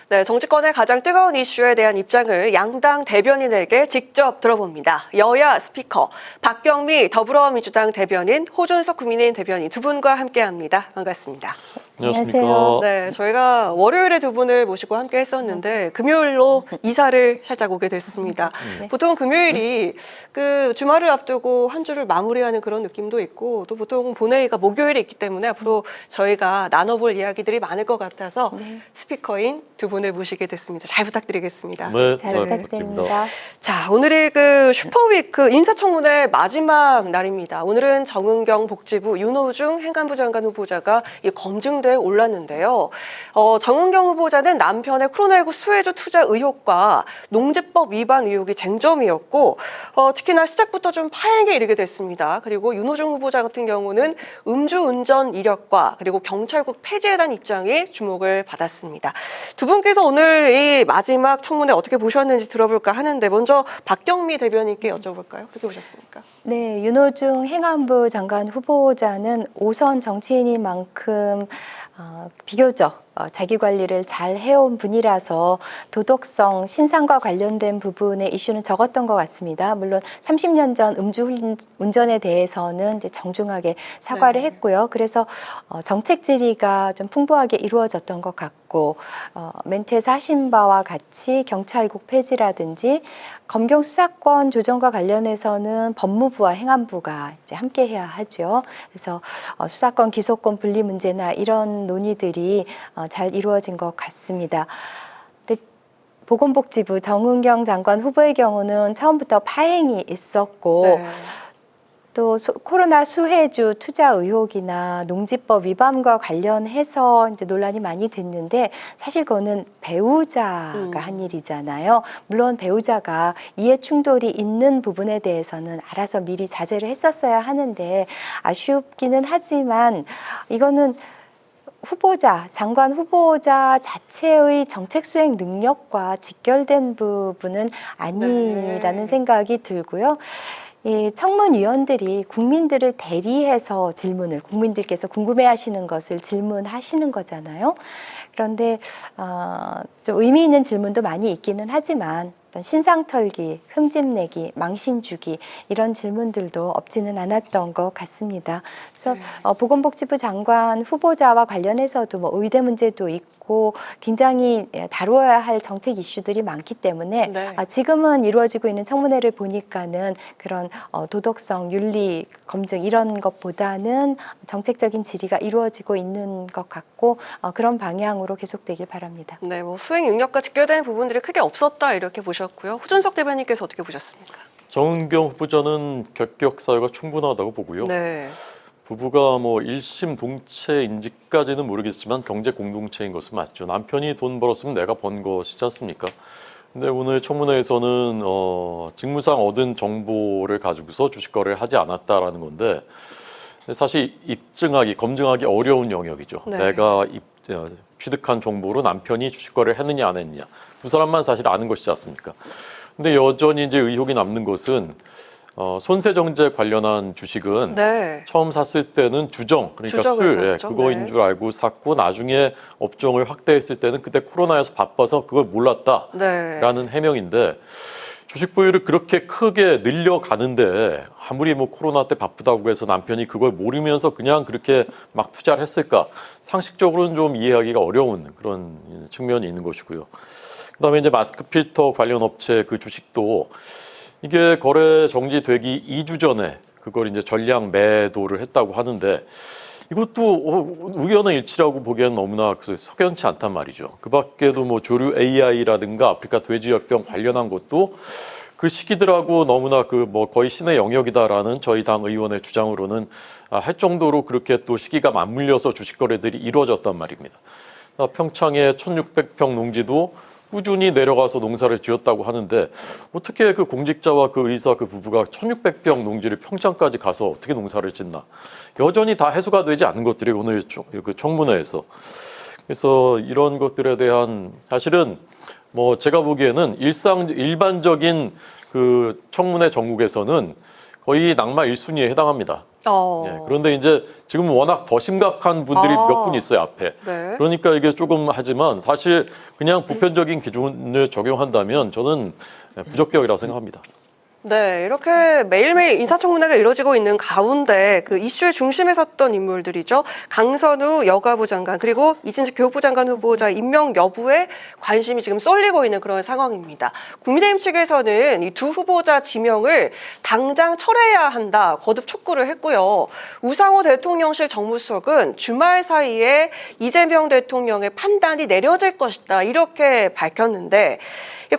네, 정치권의 가장 뜨거운 이슈에 대한 입장을 양당 대변인에게 직접 들어봅니다. 여야 스피커, 박경미 더불어민주당 대변인, 호준석 국민의힘 대변인 두 분과 함께합니다. 반갑습니다. 안녕하십니까. 네, 저희가 월요일에 두 분을 모시고 함께 했었는데 금요일로 이사를 살짝 오게 됐습니다. 보통 금요일이 그 주말을 앞두고 한 주를 마무리하는 그런 느낌도 있고 또 보통 본회의가 목요일에 있기 때문에 앞으로 저희가 나눠볼 이야기들이 많을 것 같아서 스피커인 두 분을 모시게 됐습니다. 잘 부탁드리겠습니다. 네, 잘 부탁드립니다. 자, 오늘이 그 슈퍼위크 인사청문회 마지막 날입니다. 오늘은 정은경 복지부, 윤호중 행안부 장관 후보자가 이 검증대에 올랐는데요. 정은경 후보자는 남편의 코로나19 수혜주 투자 의혹과 농지법 위반 의혹이 쟁점이었고 특히나 시작부터 좀 파행에 이르게 됐습니다. 그리고 윤호중 후보자 같은 경우는 음주운전 이력과 그리고 경찰국 폐지에 대한 입장이 주목을 받았습니다. 두 분께서 오늘 이 마지막 청문회 어떻게 보셨는지 들어볼까 하는데 먼저 박경미 대변인께 여쭤볼까요? 어떻게 보셨습니까? 네, 윤호중 행안부 장관 후보자는 5선 정치인인 만큼 비교적 자기 관리를 잘 해온 분이라서 도덕성, 신상과 관련된 부분의 이슈는 적었던 것 같습니다. 물론 30년 전 음주운전에 대해서는 이제 정중하게 사과를 했고요. 그래서 정책 질의가 좀 풍부하게 이루어졌던 것 같고 멘트에서 하신 바와 같이 경찰국 폐지라든지 검경 수사권 조정과 관련해서는 법무부와 행안부가 이제 함께 해야 하죠. 그래서 수사권, 기소권 분리 문제나 이런 논의들이 잘 이루어진 것 같습니다. 근데 보건복지부 정은경 장관 후보의 경우는 처음부터 파행이 있었고 또 코로나 수혜주 투자 의혹이나 농지법 위반과 관련해서 이제 논란이 많이 됐는데 사실 그거는 배우자가 한 일이잖아요. 물론 배우자가 이해 충돌이 있는 부분에 대해서는 알아서 미리 자제를 했었어야 하는데 아쉽기는 하지만 이거는 장관 후보자 자체의 정책 수행 능력과 직결된 부분은 아니라는 생각이 들고요. 이 청문위원들이 국민들을 대리해서 국민들께서 궁금해하시는 것을 질문하시는 거잖아요. 그런데 좀 의미 있는 질문도 많이 있기는 하지만 신상털기, 흠집내기, 망신주기 이런 질문들도 없지는 않았던 것 같습니다. 그래서 보건복지부 장관 후보자와 관련해서도 뭐 의대 문제도 있고 굉장히 다루어야 할 정책 이슈들이 많기 때문에 지금은 이루어지고 있는 청문회를 보니까는 그런 도덕성, 윤리 검증 이런 것보다는 정책적인 질의가 이루어지고 있는 것 같고 그런 방향으로 계속되길 바랍니다. 네, 뭐 수행 능력과 직결되는 부분들이 크게 없었다 이렇게 보셨고요. 호준석 대변인께서 어떻게 보셨습니까? 정은경 후보자는 결격 사유가 충분하다고 보고요. 부부가 뭐 일심 동체인지까지는 모르겠지만 경제 공동체인 것은 맞죠. 남편이 돈 벌었으면 내가 번 것이지 않습니까? 근데 오늘 청문회에서는 직무상 얻은 정보를 가지고서 주식 거래를 하지 않았다라는 건데 사실 검증하기 어려운 영역이죠. 내가 취득한 정보로 남편이 주식 거래를 했느냐 안 했느냐 두 사람만 사실 아는 것이지 않습니까? 근데 여전히 이제 의혹이 남는 것은 손세정제 관련한 주식은 처음 샀을 때는 그러니까 술, 그거인 줄 알고 샀고 나중에 업종을 확대했을 때는 그때 코로나여서 바빠서 그걸 몰랐다라는 해명인데 주식 보유를 그렇게 크게 늘려가는데 아무리 뭐 코로나 때 바쁘다고 해서 남편이 그걸 모르면서 그냥 그렇게 막 투자를 했을까? 상식적으로는 좀 이해하기가 어려운 그런 측면이 있는 것이고요. 그다음에 이제 마스크 필터 관련 업체 그 주식도 이게 거래 정지되기 2주 전에 그걸 이제 전량 매도를 했다고 하는데 이것도 우연의 일치라고 보기에는 너무나 석연치 않단 말이죠. 그 밖에도 뭐 조류 AI라든가 아프리카 돼지열병 관련한 것도 그 시기들하고 너무나 뭐 거의 신의 영역이다라는 저희 당 의원의 주장으로는 할 정도로 그렇게 또 시기가 맞물려서 주식 거래들이 이루어졌단 말입니다. 평창의 1600평 농지도 꾸준히 내려가서 농사를 지었다고 하는데 어떻게 그 공직자와 그 의사 그 부부가 1600평 농지를 평창까지 가서 어떻게 농사를 짓나. 여전히 다 해소가 되지 않은 것들이 오늘 그 청문회에서. 그래서 이런 것들에 대한 사실은 뭐 제가 보기에는 일반적인 그 청문회 전국에서는 거의 낙마 1순위에 해당합니다. 예, 그런데 이제 지금 워낙 더 심각한 분들이 몇 분 있어요, 앞에. 네. 그러니까 이게 조금 하지만 사실 그냥 보편적인 기준을 적용한다면 저는 부적격이라고 생각합니다. 네, 이렇게 매일매일 인사청문회가 이루어지고 있는 가운데 그 이슈의 중심에 섰던 인물들이죠. 강선우 여가부 장관 그리고 이진숙 교육부 장관 후보자 임명 여부에 관심이 지금 쏠리고 있는 그런 상황입니다. 국민의힘 측에서는 이 두 후보자 지명을 당장 철회해야 한다 거듭 촉구를 했고요. 우상호 대통령실 정무수석은 주말 사이에 이재명 대통령의 판단이 내려질 것이다 이렇게 밝혔는데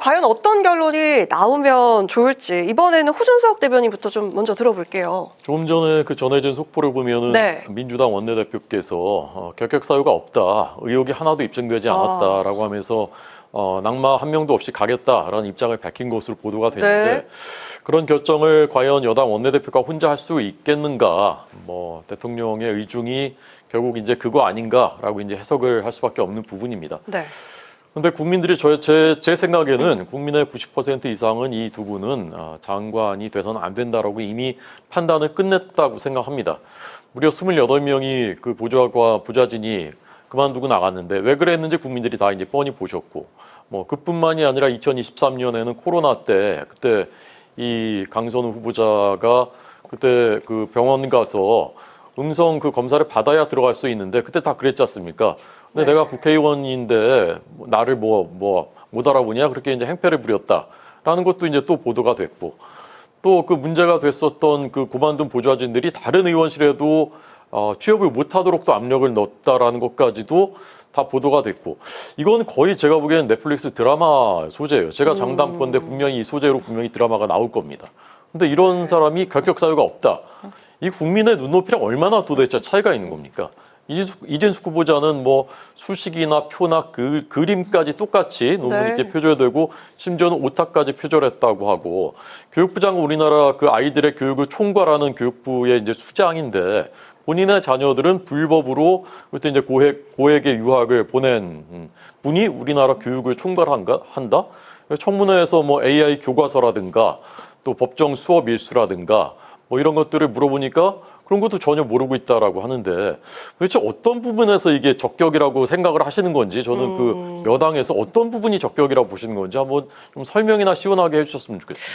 과연 어떤 결론이 나오면 좋을지 이번에는 호준석 대변인부터 좀 먼저 들어볼게요. 조금 전에 그 전해진 속보를 보면은 네. 민주당 원내대표께서 결격 사유가 없다, 의혹이 하나도 입증되지 않았다라고 하면서 낙마 한 명도 없이 가겠다라는 입장을 밝힌 것으로 보도가 되는데 네. 그런 결정을 과연 여당 원내대표가 혼자 할 수 있겠는가? 뭐 대통령의 의중이 결국 이제 그거 아닌가라고 이제 해석을 할 수밖에 없는 부분입니다. 네. 근데 국민들이 제 생각에는 국민의 90% 이상은 이 두 분은 장관이 돼서는 안 된다라고 이미 판단을 끝냈다고 생각합니다. 무려 28명이 그 보좌과 부자진이 그만두고 나갔는데 왜 그랬는지 국민들이 다 이제 뻔히 보셨고, 뭐 그뿐만이 아니라 2023년에는 코로나 때 그때 이 강선우 후보자가 그때 그 병원 가서 음성 그 검사를 받아야 들어갈 수 있는데 그때 다 그랬지 않습니까? 근데 네. 내가 국회의원인데 나를 못 알아보냐 그렇게 이제 행패를 부렸다라는 것도 이제 또 보도가 됐고, 또 그 문제가 됐었던 그 그만둔 보좌진들이 다른 의원실에도 취업을 못하도록 또 압력을 넣었다라는 것까지도 다 보도가 됐고, 이건 거의 제가 보기에는 넷플릭스 드라마 소재예요. 제가 장담컨대 분명히 이 소재로 분명히 드라마가 나올 겁니다. 근데 이런 사람이 결격 사유가 없다. 이 국민의 눈높이랑 얼마나 도대체 차이가 있는 겁니까? 이진숙 후보자는 뭐 수식이나 표나 그림까지 똑같이 논문 네. 있게 표절되고 심지어는 오타까지 표절했다고 하고, 교육부 장관 우리나라 그 아이들의 교육을 총괄하는 교육부의 이제 수장인데 본인의 자녀들은 불법으로 그때 이제 고액의 유학을 보낸 분이 우리나라 교육을 총괄한다? 청문회에서 뭐 AI 교과서라든가 또 법정 수업 일수라든가 뭐 이런 것들을 물어보니까 그런 것도 전혀 모르고 있다라고 하는데 도대체 어떤 부분에서 이게 적격이라고 생각을 하시는 건지, 저는 그 여당에서 어떤 부분이 적격이라고 보시는 건지 한번 좀 설명이나 시원하게 해주셨으면 좋겠습니다.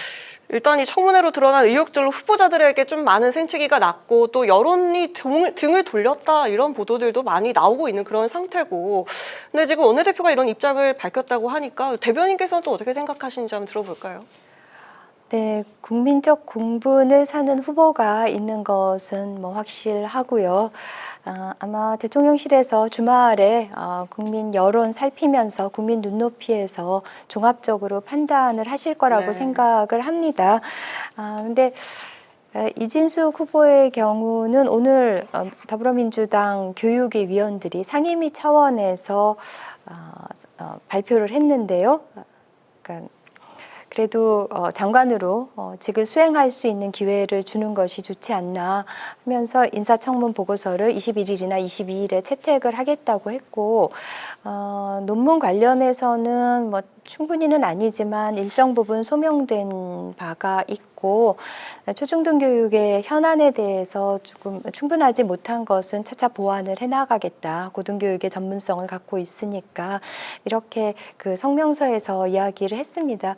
일단 이 청문회로 드러난 의혹들로 후보자들에게 좀 많은 생채기가 났고 또 여론이 등을 돌렸다 이런 보도들도 많이 나오고 있는 그런 상태고, 근데 지금 원내대표가 이런 입장을 밝혔다고 하니까 대변인께서는 또 어떻게 생각하시는지 한번 들어볼까요? 네, 국민적 공분을 사는 후보가 있는 것은 뭐 확실하고요. 아마 대통령실에서 주말에 국민 여론 살피면서 국민 눈높이에서 종합적으로 판단을 하실 거라고 네. 생각을 합니다. 근데 이진숙 후보의 경우는 오늘 더불어민주당 교육위 위원들이 상임위 차원에서 발표를 했는데요. 그러니까 그래도 장관으로 직을 수행할 수 있는 기회를 주는 것이 좋지 않나 하면서 인사청문 보고서를 21일이나 22일에 채택을 하겠다고 했고, 논문 관련해서는 뭐 충분히는 아니지만 일정 부분 소명된 바가 있고, 초중등 교육의 현안에 대해서 조금 충분하지 못한 것은 차차 보완을 해나가겠다. 고등교육의 전문성을 갖고 있으니까 이렇게 그 성명서에서 이야기를 했습니다.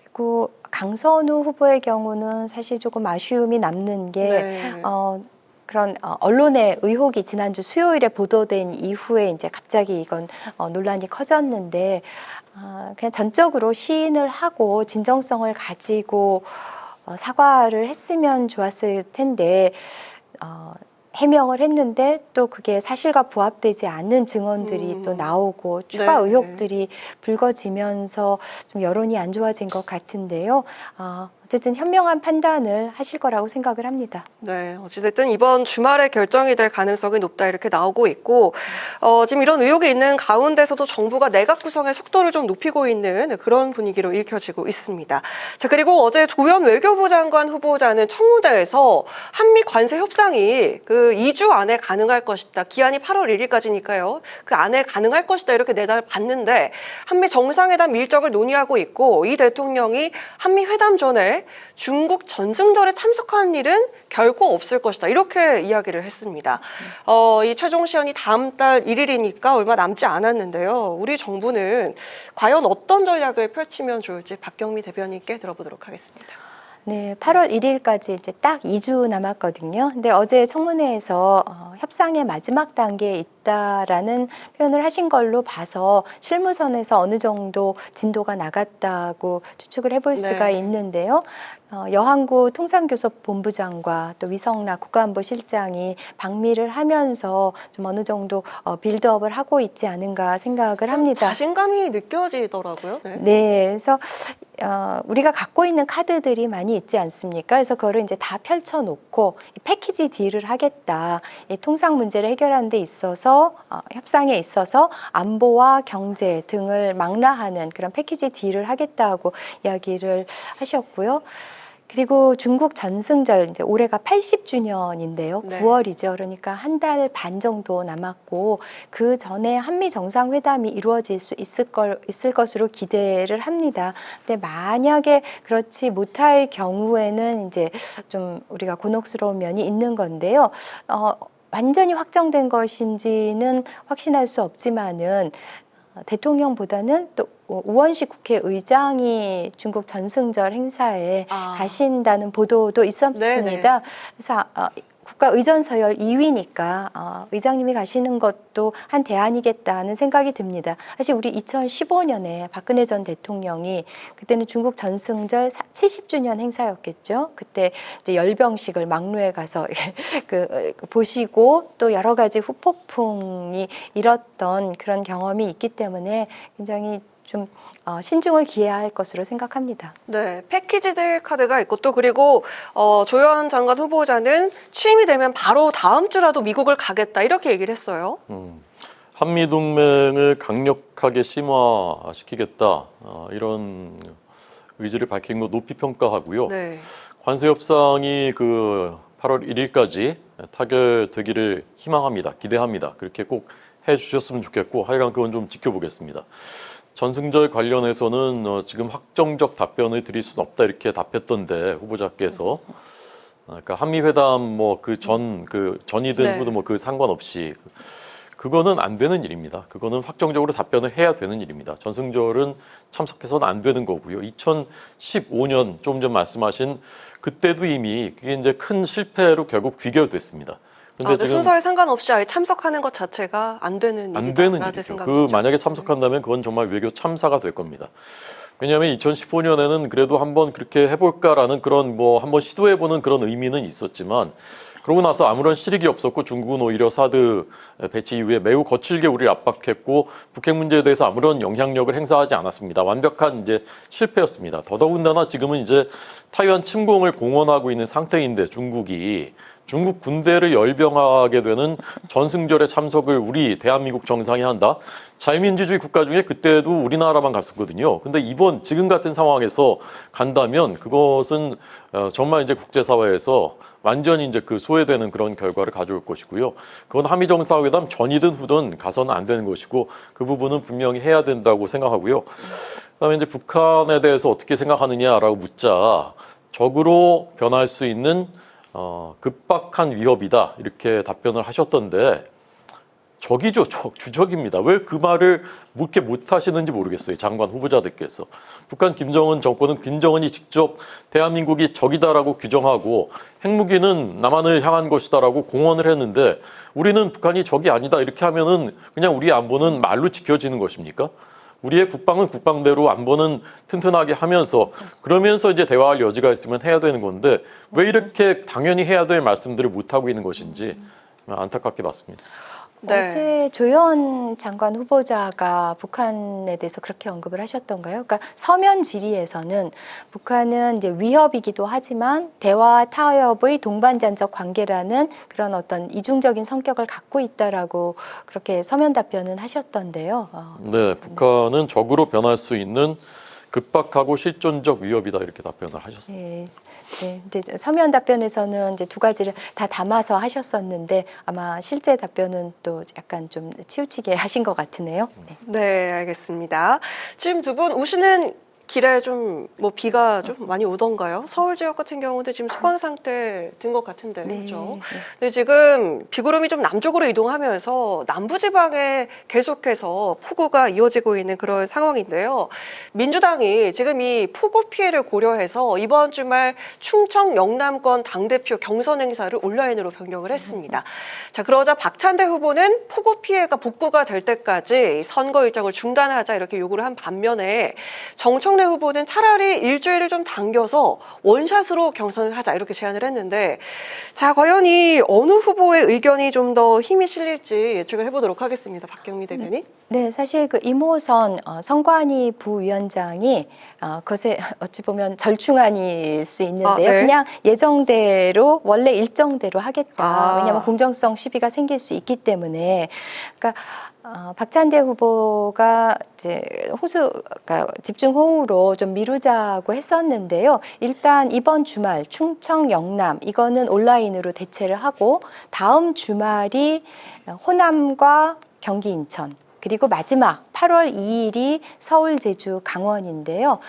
그리고 강선우 후보의 경우는 사실 조금 아쉬움이 남는 게 네. 그런 언론의 의혹이 지난주 수요일에 보도된 이후에 이제 갑자기 이건 논란이 커졌는데, 그냥 전적으로 시인을 하고 진정성을 가지고 사과를 했으면 좋았을 텐데, 해명을 했는데 또 그게 사실과 부합되지 않는 증언들이 또 나오고 추가 네. 의혹들이 불거지면서 좀 여론이 안 좋아진 것 같은데요. 어쨌든 현명한 판단을 하실 거라고 생각을 합니다. 네, 어찌됐든 이번 주말에 결정이 될 가능성이 높다 이렇게 나오고 있고, 지금 이런 의혹이 있는 가운데서도 정부가 내각 구성의 속도를 좀 높이고 있는 그런 분위기로 읽혀지고 있습니다. 자, 그리고 어제 조현 외교부 장관 후보자는 청문회에서 한미 관세 협상이 그 2주 안에 가능할 것이다. 기한이 8월 1일까지니까요. 그 안에 가능할 것이다 이렇게 내다봤는데, 한미 정상회담 일정을 논의하고 있고 이 대통령이 한미 회담 전에 후보자에게 중국 전승절에 참석하는 일은 결코 없을 것이다. 이렇게 이야기를 했습니다. 이 최종 시한이 다음 달 1일이니까 얼마 남지 않았는데요. 우리 정부는 과연 어떤 전략을 펼치면 좋을지 박경미 대변인께 들어보도록 하겠습니다. 네, 8월 1일까지 이제 딱 2주 남았거든요. 근데 어제 청문회에서 협상의 마지막 단계에 있다라는 표현을 하신 걸로 봐서 실무선에서 어느 정도 진도가 나갔다고 추측을 해볼 수가 있는데요. 여한구 통상교섭본부장과 또 위성락 국가안보실장이 방미를 하면서 좀 어느 정도 빌드업을 하고 있지 않은가 생각을 합니다. 자신감이 느껴지더라고요. 네, 그래서 우리가 갖고 있는 카드들이 많이 있지 않습니까? 그래서 그거를 이제 다 펼쳐놓고 패키지 딜을 하겠다. 이 통상 문제를 해결하는 데 있어서 협상에 있어서 안보와 경제 등을 망라하는 그런 패키지 딜을 하겠다고 이야기를 하셨고요. 그리고 중국 전승절, 이제 올해가 80주년인데요. 9월이죠. 그러니까 한 달 반 정도 남았고, 그 전에 한미 정상회담이 이루어질 수 있을 것으로 기대를 합니다. 근데 만약에 그렇지 못할 경우에는 이제 좀 우리가 곤혹스러운 면이 있는 건데요. 완전히 확정된 것인지는 확신할 수 없지만은 대통령보다는 또 우원식 국회의장이 중국 전승절 행사에 가신다는 보도도 있었습니다. 그래서 국가의전서열 2위니까 의장님이 가시는 것도 한 대안이겠다는 생각이 듭니다. 사실 우리 2015년에 박근혜 전 대통령이 그때는 중국 전승절 70주년 행사였겠죠. 그때 이제 열병식을 막루에 가서 보시고 또 여러 가지 후폭풍이 일었던 그런 경험이 있기 때문에 굉장히 좀 신중을 기해야 할 것으로 생각합니다. 네, 패키지들 카드가 있고 또 그리고 조현 장관 후보자는 취임이 되면 바로 다음 주라도 미국을 가겠다 이렇게 얘기를 했어요. 한미 동맹을 강력하게 심화시키겠다 이런 의지를 밝힌 거 높이 평가하고요. 관세 협상이 그 8월 1일까지 타결되기를 희망합니다. 기대합니다. 그렇게 꼭 해주셨으면 좋겠고 하여간 그건 좀 지켜보겠습니다. 전승절 관련해서는 지금 확정적 답변을 드릴 수는 없다 이렇게 답했던데 후보자께서 그러니까 한미 회담 뭐 그 전이든 후든 뭐 그 상관없이 그거는 안 되는 일입니다. 그거는 확정적으로 답변을 해야 되는 일입니다. 전승절은 참석해서는 안 되는 거고요. 2015년 좀 전 말씀하신 그때도 이미 그게 이제 큰 실패로 결국 귀결됐습니다. 근데 순서에 상관없이 아예 참석하는 것 자체가 안 되는 일이죠. 그 만약에 참석한다면 그건 정말 외교 참사가 될 겁니다. 왜냐하면 2015년에는 그래도 한번 그렇게 해볼까라는 그런 뭐 한번 시도해보는 그런 의미는 있었지만 그러고 나서 아무런 실익이 없었고 중국은 오히려 사드 배치 이후에 매우 거칠게 우리를 압박했고 북핵 문제에 대해서 아무런 영향력을 행사하지 않았습니다. 완벽한 이제 실패였습니다. 더더군다나 지금은 이제 타이완 침공을 공언하고 있는 상태인데 중국 군대를 열병하게 되는 전승절에 참석을 우리 대한민국 정상이 한다. 자유민주주의 국가 중에 그때도 우리나라만 갔었거든요. 근데 지금 같은 상황에서 간다면 그것은 정말 이제 국제사회에서 완전히 이제 그 소외되는 그런 결과를 가져올 것이고요. 그건 한미 정상회담 전이든 후든 가서는 안 되는 것이고 그 부분은 분명히 해야 된다고 생각하고요. 그다음에 이제 북한에 대해서 어떻게 생각하느냐라고 묻자 적으로 변할 수 있는 급박한 위협이다 이렇게 답변을 하셨던데 적이죠. 주적입니다. 왜 그 말을 그렇게 못하시는지 모르겠어요. 장관 후보자들께서. 북한 김정은 정권은 김정은이 직접 대한민국이 적이다라고 규정하고 핵무기는 남한을 향한 것이다라고 공언을 했는데 우리는 북한이 적이 아니다 이렇게 하면은 그냥 우리 안보는 말로 지켜지는 것입니까? 우리의 국방은 국방대로 안보는 튼튼하게 하면서 그러면서 이제 대화할 여지가 있으면 해야 되는 건데 왜 이렇게 당연히 해야 될 말씀들을 못하고 있는 것인지 안타깝게 봤습니다. 어제 조현 장관 후보자가 북한에 대해서 그렇게 언급을 하셨던가요? 그러니까 서면 질의에서는 북한은 이제 위협이기도 하지만 대화와 타협의 동반자적 관계라는 그런 어떤 이중적인 성격을 갖고 있다라고 그렇게 서면 답변은 하셨던데요. 네, 북한은 적으로 변할 수 있는 급박하고 실존적 위협이다 이렇게 답변을 하셨습니다. 네. 근데 서면 답변에서는 이제 두 가지를 다 담아서 하셨었는데 아마 실제 답변은 또 약간 좀 치우치게 하신 것 같으네요. 네, 알겠습니다. 지금 두 분 오시는 길에 좀 뭐 비가 좀 많이 오던가요? 서울 지역 같은 경우도 지금 소강 상태 든 것 같은데, 네. 그렇죠? 근데 지금 비구름이 좀 남쪽으로 이동하면서 남부지방에 계속해서 폭우가 이어지고 있는 그런 상황인데요. 민주당이 지금 이 폭우 피해를 고려해서 이번 주말 충청 영남권 당대표 경선 행사를 온라인으로 변경을 했습니다. 자, 그러자 박찬대 후보는 폭우 피해가 복구가 될 때까지 선거 일정을 중단하자 이렇게 요구를 한 반면에 정청래 후보는 차라리 일주일을 좀 당겨서 원샷으로 경선을 하자 이렇게 제안을 했는데, 자, 과연 이 어느 후보의 의견이 좀 더 힘이 실릴지 예측을 해보도록 하겠습니다. 박경미 대변인. 네, 사실 그 이모선 선관위 부위원장이 그것에 어찌 보면 절충안일 수 있는데요. 네. 그냥 예정대로 원래 일정대로 하겠다. 왜냐하면 공정성 시비가 생길 수 있기 때문에. 그러니까 박찬대 후보가 이제 그러니까 집중 호우로 좀 미루자고 했었는데요. 일단 이번 주말 충청 영남 이거는 온라인으로 대체를 하고 다음 주말이 호남과 경기 인천 그리고 마지막 8월 2일이 서울 제주 강원인데요.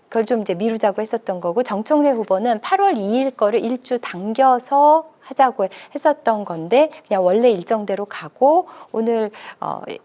그걸 좀 이제 미루자고 했었던 거고 정청래 후보는 8월 2일 거를 일주 당겨서 하자고 했었던 건데 그냥 원래 일정대로 가고 오늘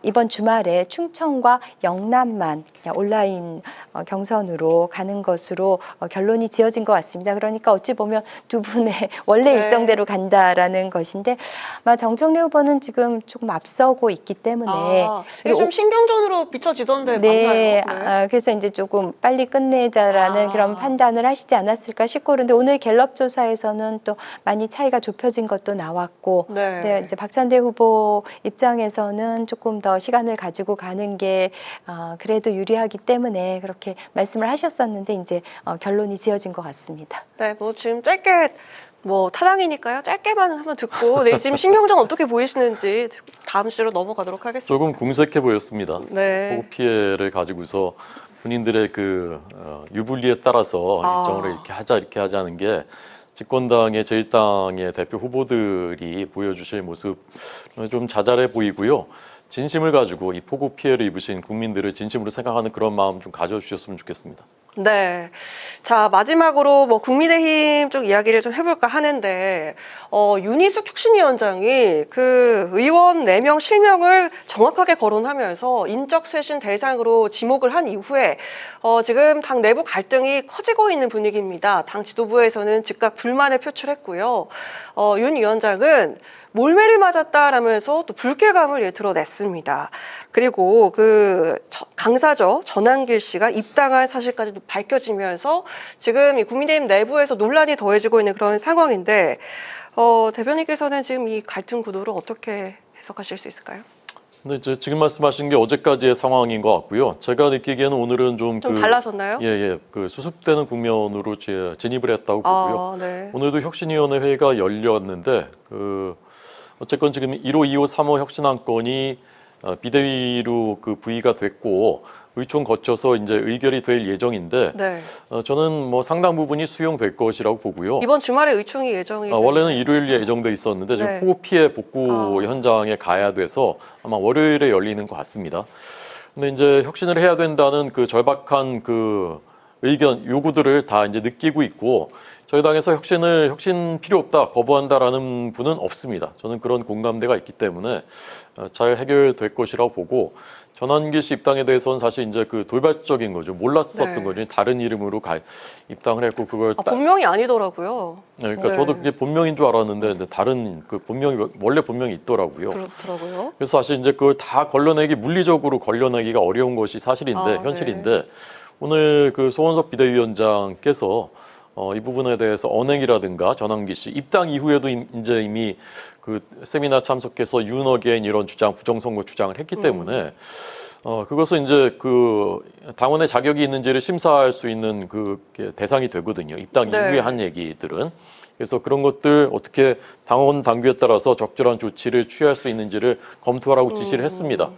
이번 주말에 충청과 영남만 그냥 온라인 경선으로 가는 것으로 결론이 지어진 것 같습니다. 그러니까 어찌 보면 두 분의 원래 일정대로 간다라는 것인데 아마 정청래 후보는 지금 조금 앞서고 있기 때문에 이게 좀 신경전으로 비춰지던데 네, 맞나요? 네. 그래서 이제 조금 빨리 끝내자라는 그런 판단을 하시지 않았을까 싶고 그런데 오늘 갤럽 조사에서는 또 많이 차이가 좁혀진 것도 나왔고 네, 이제 박찬대 후보 입장에서는 조금 더 시간을 가지고 가는 게 그래도 유리하기 때문에 그렇게 말씀을 하셨었는데 이제 결론이 지어진 것 같습니다. 네, 뭐 지금 짧게 뭐 타당이니까요. 짧게만 한번 듣고 네, 지금 신경전 어떻게 보이시는지 다음 주로 넘어가도록 하겠습니다. 조금 궁색해 보였습니다. 네. 폭우 피해를 가지고서 본인들의 그 유불리에 따라서 일정을 이렇게 하자는 게 집권당의 제1당의 대표 후보들이 보여주실 모습 좀 자잘해 보이고요. 진심을 가지고 이 폭우 피해를 입으신 국민들을 진심으로 생각하는 그런 마음 좀 가져주셨으면 좋겠습니다. 네. 자, 마지막으로 뭐 국민의힘 쪽 이야기를 좀 해볼까 하는데, 윤희숙 혁신위원장이 그 의원 4명 실명을 정확하게 거론하면서 인적 쇄신 대상으로 지목을 한 이후에, 지금 당 내부 갈등이 커지고 있는 분위기입니다. 당 지도부에서는 즉각 불만을 표출했고요. 윤 위원장은 몰매를 맞았다라면서 또 불쾌감을 드러냈습니다. 그리고 그 강사죠 전한길 씨가 입당한 사실까지도 밝혀지면서 지금 이 국민의힘 내부에서 논란이 더해지고 있는 그런 상황인데 대변인께서는 지금 이 갈등 구도를 어떻게 해석하실 수 있을까요? 근데 이제 지금 말씀하신 게 어제까지의 상황인 것 같고요. 제가 느끼기에는 오늘은 좀 달라졌나요? 예, 그 수습되는 국면으로 진입을 했다고 보고요. 네. 오늘도 혁신위원회 회의가 열렸는데 어쨌건 지금 1호, 2호, 3호 혁신안건이 비대위로 그 부의가 됐고 의총 거쳐서 이제 의결이 될 예정인데 저는 뭐 상당 부분이 수용될 것이라고 보고요. 이번 주말에 의총이 예정이 원래는 일요일에 예정돼 있었는데 지금 폭우 피해 복구 현장에 가야 돼서 아마 월요일에 열리는 것 같습니다. 근데 이제 혁신을 해야 된다는 그 절박한 그 의견, 요구들을 다 이제 느끼고 있고 저희 당에서 혁신 필요 없다, 거부한다라는 분은 없습니다. 저는 그런 공감대가 있기 때문에 잘 해결될 것이라고 보고 전한길 씨 입당에 대해서는 사실 이제 그 돌발적인 거죠. 몰랐었던 거죠. 다른 이름으로 입당을 했고 그걸 본명이 아니더라고요. 네, 그러니까 저도 그게 본명인 줄 알았는데 다른 그 원래 본명이 있더라고요. 그렇더라고요. 그래서 사실 이제 그걸 다 물리적으로 걸러내기가 어려운 것이 사실인데 현실인데 오늘 그 소원석 비대위원장께서 이 부분에 대해서 언행이라든가 전한기 씨 입당 이후에도 이제 이미 그 세미나 참석해서 윤어게인 이런 주장, 부정선거 주장을 했기 때문에 그것은 이제 그 당원의 자격이 있는지를 심사할 수 있는 그 대상이 되거든요. 입당 이후에 한 얘기들은. 그래서 그런 것들 어떻게 당원 당규에 따라서 적절한 조치를 취할 수 있는지를 검토하라고 지시를 했습니다.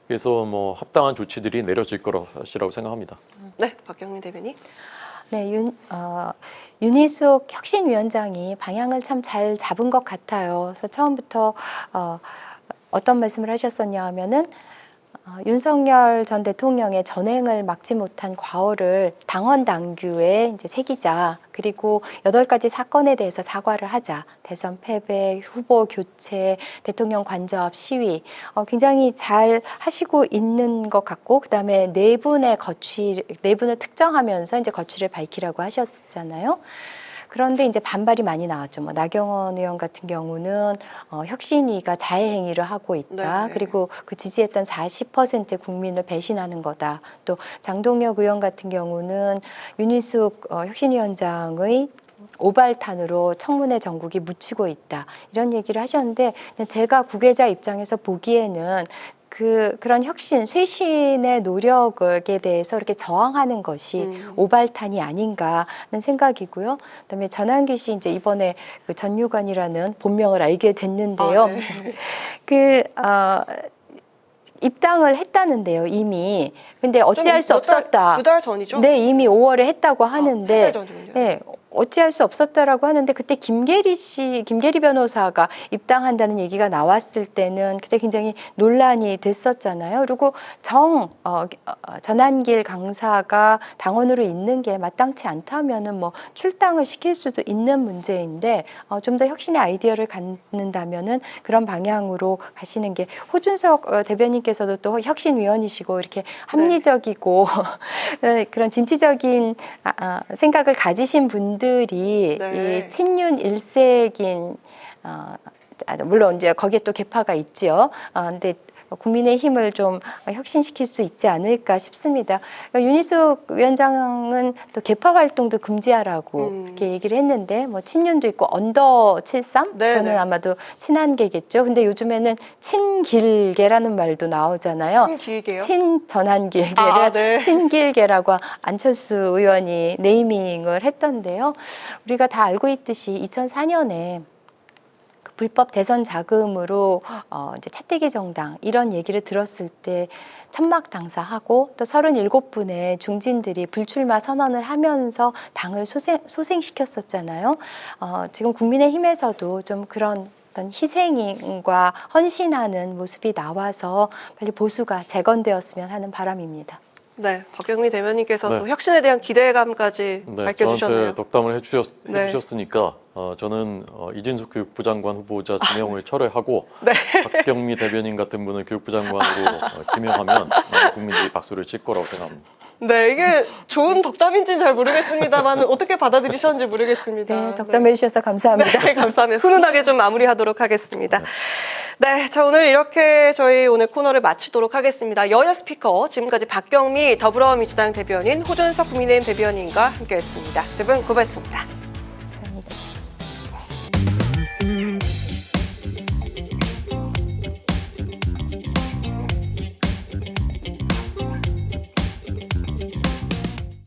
그래서 뭐 합당한 조치들이 내려질 것이라고 생각합니다. 네, 박경민 대변인. 네, 윤희숙 혁신위원장이 방향을 참 잘 잡은 것 같아요. 그래서 처음부터 어떤 말씀을 하셨었냐 하면은 윤석열 전 대통령의 전행을 막지 못한 과오를 당원 당규에 이제 새기자. 그리고 8가지 사건에 대해서 사과를 하자. 대선 패배, 후보 교체, 대통령 간접 시위. 굉장히 잘 하시고 있는 것 같고, 그다음에 내분을 특정하면서 이제 거취를 밝히라고 하셨잖아요. 그런데 이제 반발이 많이 나왔죠. 뭐 나경원 의원 같은 경우는 혁신위가 자해 행위를 하고 있다. 네. 그리고 그 지지했던 40%의 국민을 배신하는 거다. 또 장동혁 의원 같은 경우는 윤희숙 혁신위원장의 오발탄으로 청문회 전국이 묻히고 있다. 이런 얘기를 하셨는데 제가 구계자 입장에서 보기에는 그런 혁신, 쇄신의 노력에 대해서 이렇게 저항하는 것이 오발탄이 아닌가 하는 생각이고요. 그다음에 전환기 씨 이제 이번에 그 전유관이라는 본명을 알게 됐는데요. 네. 입당을 했다는데요, 이미. 근데 어찌할 수 없었다. 2달 전이죠? 네, 이미 5월에 했다고 하는데. 3달 전이군요. 네. 어찌할 수 없었다라고 하는데 그때 김계리 변호사가 입당한다는 얘기가 나왔을 때는 그때 굉장히 논란이 됐었잖아요. 그리고 전한길 강사가 당원으로 있는 게 마땅치 않다면은 뭐 출당을 시킬 수도 있는 문제인데 좀 더 혁신의 아이디어를 갖는다면은 그런 방향으로 가시는 게 호준석 대변인께서도 또 혁신위원이시고 이렇게 합리적이고 그런 진취적인 생각을 가지신 분들이 이 친윤 일색인 물론 이제 거기에 또 계파가 있죠. 근데 국민의힘을 좀 혁신시킬 수 있지 않을까 싶습니다. 그러니까 윤희숙 위원장은 또 개파 활동도 금지하라고 이렇게 얘기를 했는데 뭐 친윤도 있고 언더 73? 그거는 아마도 친한계겠죠. 근데 요즘에는 친길계라는 말도 나오잖아요. 친길계요? 친전한길계를 친길계라고 안철수 의원이 네이밍을 했던데요. 우리가 다 알고 있듯이 2004년에 불법 대선 자금으로 이제 차태기 정당 이런 얘기를 들었을 때 천막 당사하고 또 37분의 중진들이 불출마 선언을 하면서 당을 소생시켰었잖아요. 지금 국민의힘에서도 좀 그런 어떤 희생과 헌신하는 모습이 나와서 빨리 보수가 재건되었으면 하는 바람입니다. 네, 박경미 대변인께서 또 혁신에 대한 기대감까지 밝혀주셨네요. 저한테 덕담을 해주셨으니까 저는 이진숙 교육부 장관 후보자 지명을 철회하고 박경미 대변인 같은 분을 교육부 장관으로 지명하면 국민들이 박수를 칠 거라고 생각합니다. 네, 이게 좋은 덕담인지는 잘 모르겠습니다만 어떻게 받아들이셨는지 모르겠습니다. 네, 덕담해 주셔서 감사합니다. 네, 감사합니다. 훈훈하게 좀 마무리하도록 하겠습니다. 네, 자 오늘 이렇게 저희 오늘 코너를 마치도록 하겠습니다. 여야 스피커 지금까지 박경미 더불어민주당 대변인, 호준석 국민의힘 대변인과 함께했습니다. 두 분 고맙습니다.